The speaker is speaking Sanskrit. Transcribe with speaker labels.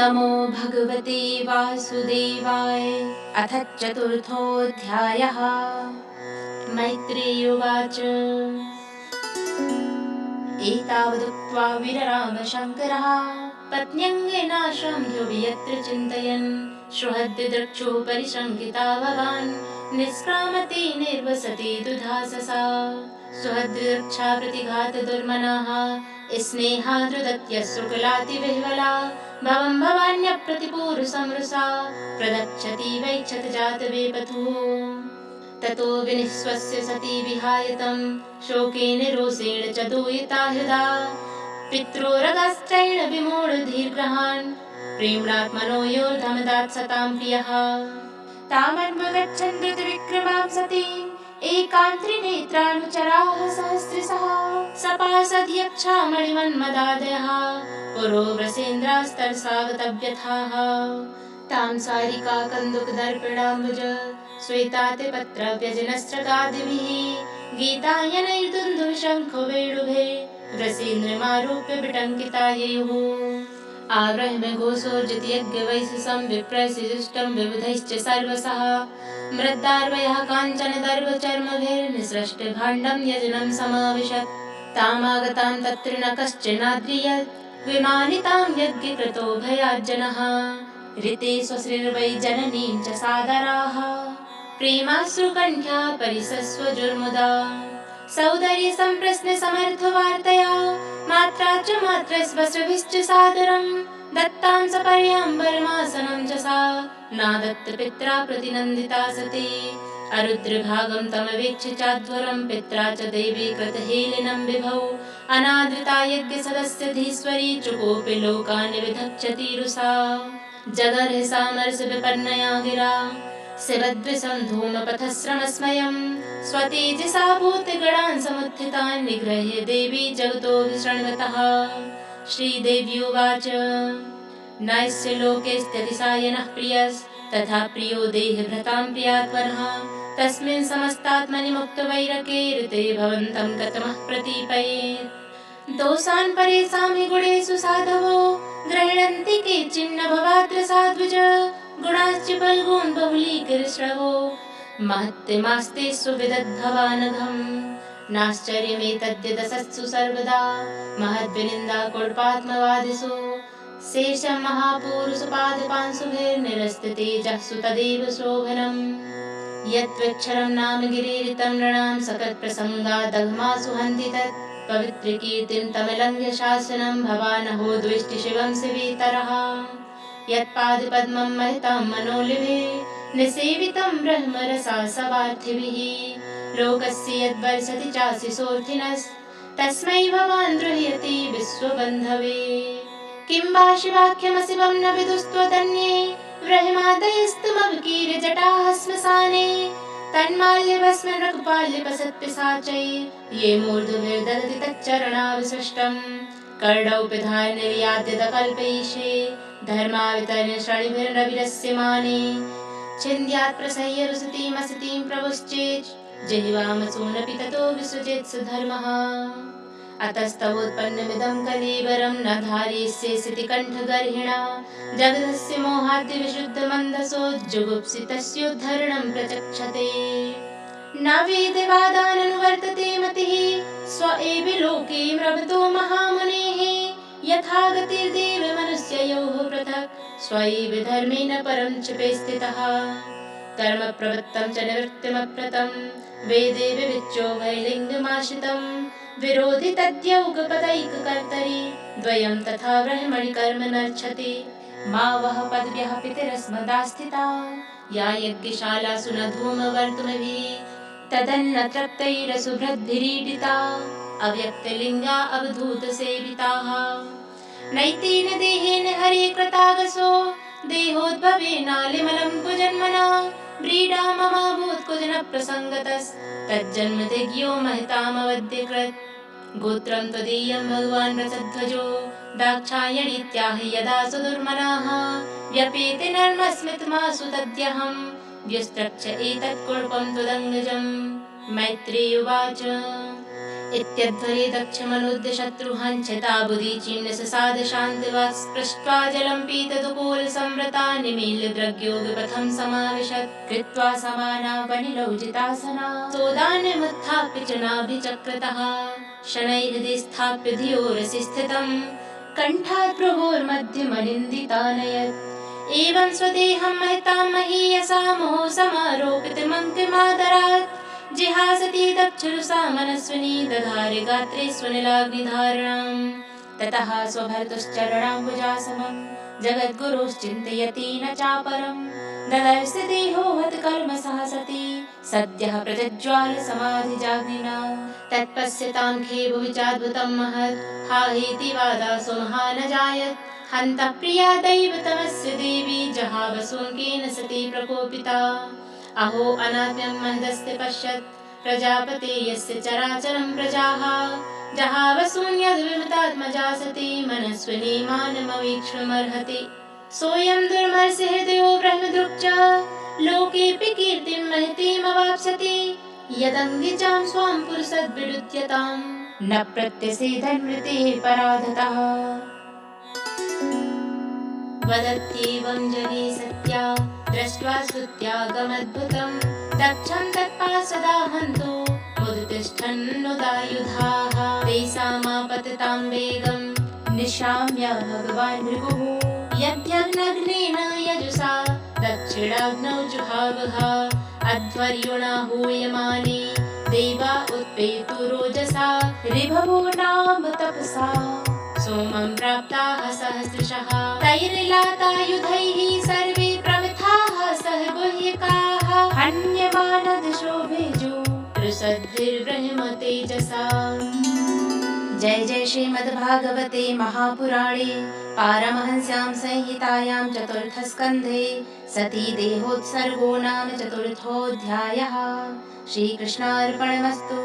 Speaker 1: नमो भगवते वासुदेवाय। अथ चतुर्थोऽध्यायः। मैत्रेय उवाच। एतावदुक्त्वा विरराम शङ्करः पत्न्यङ्गेनाशं यत्र चिन्तयन्। श्रुहद्दिदृक्षोपरि शङ्किता भवान् निष्क्रामते निर्वसति दुधाससा। सुहद्दिदृक्षा प्रतिघातदुर्मनाः स्नेहादृदत्यश्रुकलातिविह्वला। भवं भवान्यप्रतिपूरुसमृसा प्रदक्षति वैक्षतजातवेपथुः। ततो विनिःश्वस्य सती विहायतं शोकेन रोषेण च दूयिता हृदा। पित्रोरगाश्चैण विमूढधीर्ग्रहान् प्रेम्णात्मनो योर्धमदात् सतां प्रियः। तामन्वगच्छन् धृतविक्रमां सतीम् एकान्त्रिनेत्रानुचराः सहस्रशः। सपासद्यक्षा मणिमन्मदादयः पुरो व्रसेन्द्रास्तरसागतव्यथाः। तां सारिका कन्दुकदर्पणाम्बुज श्वेतातिपत्रव्यजनस्रगादिभिः गीतायनैर्दुन्दुभिशङ्खवेणुभिः व्रसेन्द्रमारोप्य विटङ्किता ययुः। आब्रह्म घोषोर्जिति यज्ञवैशिषं विप्रैर्षिजुष्टं विबुधैश्च सर्वशः। मृद्दार्वयः काञ्चन दर्भचर्मभिर्निसृष्टभाण्डं यजनं समाविशत्। तामागतां तत्र न कश्चिन्नाद्रियत् विमानितां यज्ञकृतो भयाज्जनः। ऋते स्वश्रीर्वै जननीं च सादराः प्रेमाश्रुकण्ठ्या परिसस्वजुर्मुदा। सौदर्य सम्प्रश्न समर्थवार्तया मात्रा च मात्रस्वश्रुभिश्च सादरं। दत्तां सपर्याम्बरमासनं च सा नादत्त पित्रा प्रतिनन्दिता सती। अरुद्रभागं तमवेक्ष्य चाध्वरं पित्रा च देवी कृतहेलिनं विभौ। अनादृता यज्ञसदस्यधीश्वरी चुकोपि लोकान् विधक्षति रुषा। जगर्हि सामरस विपन्नया गिरा शिवद्विषं धूमपथश्रमस्मयं। स्वतेजसा भूतगणान् समुत्थितान् निगृह्य देवी जगतो विशृण्वतः। श्रीदेवी उवाच। नैस्य लोकेऽस्त्यतिशायनः प्रियस्तथा प्रियो देहभृतां प्रियात्मनः। तस्मिन् समस्तात्मनि मुक्तवैरके ऋते भवन्तं कथमः प्रतीपयेत्। दोषान् परेषां हि गुणेषु साधवो गृह्णन्ति केचिन्न भवात्र साध्विज। गुणाश्च बल्गून् बहुलीकरश्रवो महत्तमास्ते सुविदद्भवानघम्। नाश्चर्यमेतद्यदसत्सु सर्वदा महद्विनिन्दा कुल्पात्मवादिषु। शेषं महापुरुषपादपांशुभिर्निरस्तितेजःसु तदेव शोभनम्। यत्त्वक्षरं नाम गिरीरितं नृणां सकत्प्रसङ्गादघमासु हन्ति तत्। पवित्रकीर्तिं तमलङ्घ्य शासनं भवानहो द्वेष्टि शिवं शिवेतरः। यत्पादपद्मं महतां मनोलिभिः निसेवितं ब्रह्मरसासवार्थिभिः। लोकस्य यद्वर्षति चाशिषोऽर्थिनस्तस्मै भवान् द्रुह्यति विश्वबन्धवे। किं वा शिवाख्यमशिवं न विदुस्त्वदन्ये व्रह्मादयस्तमवकीर्यजटाः श्मशाने। तन्माल्यभस्म नृकपाल्यपसत्पिशाचैः ये मूर्ध्वभिर्दधति तच्चरणाविशिष्टं। कर्णौ पिधाय निर्याद्यदकल्पयिषे धर्मावितर्य श्रेणिभिर्नविरस्यमाने। छिन्द्यात् प्रसह्य रुसतीमसतीं प्रभुश्चेत् जिह्वामसूनपि ततो विसृजेत् सुधर्मः। अतस्तवोत्पन्नमिदं कलेवरं न धारयिष्येऽसिति कण्ठगर्हिणा। जगदस्य मोहाद्यविशुद्धमन्धसो जुगुप्सितस्योद्धरणं प्रचक्षते। न वेदवादाननुवर्तते मतिः स्व एव लोके म्रभतो महामुनेः। यथा गतिर्देव मनुष्ययोः पृथक् स्व एव धर्मेण परं क्षिपे स्थितः। कर्मप्रवृत्तं च निवृत्तिमप्रतं वेदे विविच्योभयलिङ्गमाश्रितं। विरोधि तद्यौगपदैककर्तरि द्वयं तथा ब्रह्मणि कर्म नर्च्छति। मा वः पद्भ्यः पितरस्मदास्थिता या यज्ञशालासु न धूमवर्तुमिभिः। तदन्नतृप्तैरसुभृद्भिरीडिता अव्यक्तलिङ्गा अवधूतसेविताः। नैतेन देहेन हरे कृतागसो देहोद्भवेनालिमलं कुजन्मना। व्रीडा ममाभूत्कुजनप्रसङ्गतस्तज्जन्मदिज्ञो महतामवद्यकृत्। गोत्रं त्वदीयं भगवान् रसध्वजो दाक्षायणीत्याहि यदा सुदुर्मनाः। व्यपेति नर्मस्मितमासु तद्यहं व्यस्त्रक्ष एतत्कुल्पं त्वदङ्गजम्। मैत्रेय उवाच। इत्यध्वरे दक्षमनुद्य शत्रुहञ्चता बुदीचीर्ण ससाद शान्तिवाक् स्पृष्ट्वा जलं पीतदुकूलसंवृता निमील्य द्रग्यो विपथं समाविशत् कृत्वा समानावनिलौ जितासना सोदान्यमुत्थाप्य च नाभिचक्रतः शनैर्हृदि स्थाप्य धियोरसि स्थितं कण्ठात् भ्रुवोर्मध्यमनिन्दितानयत् एवं स्वदेहं महतां महीयसा मोह समारोपितमन्तिमादरात् जिहासति दक्षरुषा मनस्विनी दधारे गात्रे स्वनिलाग्निधारणम् ततः स्वभर्तुश्चरणाम्बुजासनं जगद्गुरुश्चिन्तयति न चापरम् ददर्श देहो हतकर्मसः सति सद्यः प्रज्ज्वालसमाधिजाग्निना तत्पश्यतां खेभुवि चाद्भुतं महत् हा हेति वादासो महानजायत् हन्तः प्रिया दैवतमस्य देवी जहावसून्केन सती प्रकोपिता अहो अनात्म्यं मन्दस्ते पश्यत् प्रजापते यस्य चराचरं प्रजाः जहावसून्यद्विमतात्मजा सती मनस्विनी मानमवीक्ष्णुमर्हति सोऽयं दुर्मर्ष हृदयो ब्रह्मदृक् च लोकेऽपि कीर्तिं महतीमवाप्स्यति यदङ्गिजां स्वां पुरुषद्विडुत्यतां न प्रत्यसेधन्मृतेः पराधतः वदत्येवं जने सत्या दृष्ट्वा स्तुत्यागमद्भुतं दक्षं तत्पार्षदा हन्तु मुदतिष्ठन्नुदायुधाः तेषामापततां वेगं निशाम्य भगवान् भृगुः यद्यग्नग्नेन यजुषा दक्षिणाग्नौ जुहावः अध्वर्युणा हूयमाने देवा उत्पेतु रोजसा ऋभवो नाम तपसा सोमं प्राप्ताः सहस्रशः तैर्लातायुधैः सर्वे प्रमिथाः सह गुह्यकाः हन्यमानदशो भेजो ऋषद्भिर्ब्रह्मतेजसा। जय जय श्रीमद्भागवते महापुराणे पारमहंस्यां संहितायां चतुर्थस्कन्धे सती देहोत्सर्गो नाम चतुर्थोऽध्यायः। श्रीकृष्णार्पणमस्तु।